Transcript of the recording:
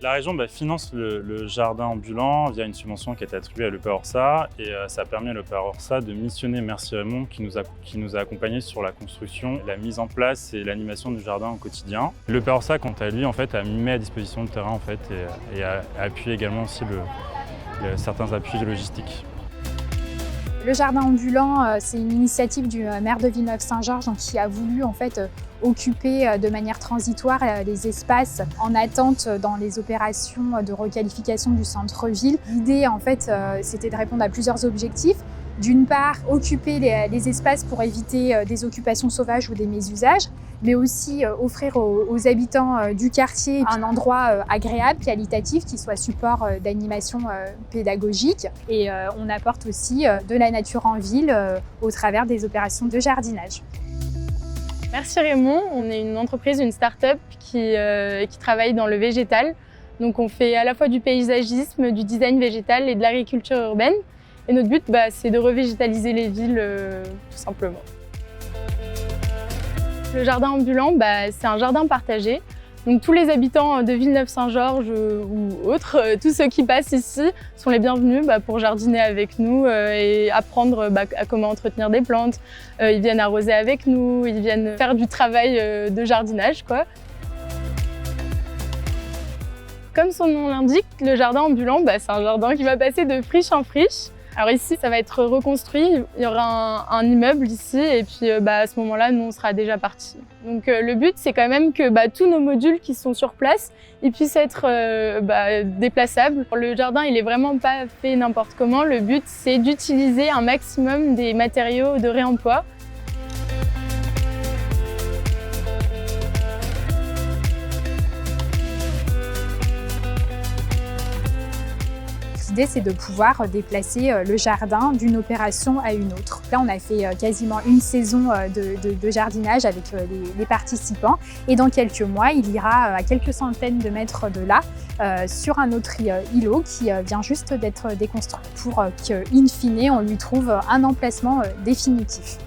La région finance le jardin ambulant via une subvention qui a été attribuée à l'EPA Orsa et ça a permis à l'EPA Orsa de missionner Merci Raymond qui nous a accompagnés sur la construction, la mise en place et l'animation du jardin au quotidien. L'EPA Orsa, quant à lui, a mis à disposition le terrain et a appuyé également aussi certains appuis logistiques. Le jardin ambulant, c'est une initiative du maire de Villeneuve-Saint-Georges qui a voulu occuper de manière transitoire les espaces en attente dans les opérations de requalification du centre-ville. L'idée, c'était de répondre à plusieurs objectifs. D'une part, occuper les espaces pour éviter des occupations sauvages ou des mésusages, mais aussi offrir aux habitants du quartier un endroit agréable, qualitatif, qui soit support d'animation pédagogique. Et on apporte aussi de la nature en ville au travers des opérations de jardinage. Merci Raymond, on est une entreprise, une start-up qui travaille dans le végétal. Donc on fait à la fois du paysagisme, du design végétal et de l'agriculture urbaine. Et notre but, c'est de revégétaliser les villes, tout simplement. Le jardin ambulant, c'est un jardin partagé. Donc tous les habitants de Villeneuve-Saint-Georges ou autres, tous ceux qui passent ici sont les bienvenus pour jardiner avec nous et apprendre à comment entretenir des plantes. Ils viennent arroser avec nous, ils viennent faire du travail de jardinage, quoi. Comme son nom l'indique, le jardin ambulant, c'est un jardin qui va passer de friche en friche. Alors ici, ça va être reconstruit, il y aura un immeuble ici et puis à ce moment-là, nous, on sera déjà partis. Donc le but, c'est quand même que tous nos modules qui sont sur place, ils puissent être déplaçables. Le jardin, il est vraiment pas fait n'importe comment. Le but, c'est d'utiliser un maximum des matériaux de réemploi. L'idée, c'est de pouvoir déplacer le jardin d'une opération à une autre. Là, on a fait quasiment une saison de jardinage avec les participants. Et dans quelques mois, il ira à quelques centaines de mètres de là, sur un autre îlot qui vient juste d'être déconstruit pour qu'in fine, on lui trouve un emplacement définitif.